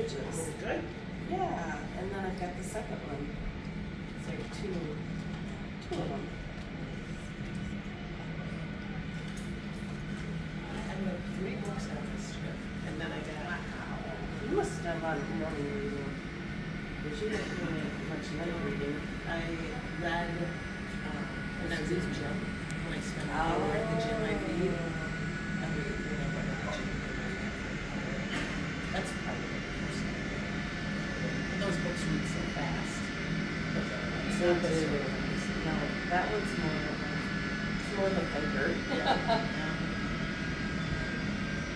pages. Good. Yeah, and then I've got the second one. So two of them. I read 3 books on this trip, and then I got, You must have done a lot of morning reading. Because you didn't do much night reading. I read, when I was in the gym, when I spent an hour at the gym, I read. I read when I went to the gym. That's probably the first thing. And those books read so fast. It's not just sort of No, that one's more the thinker. Yeah.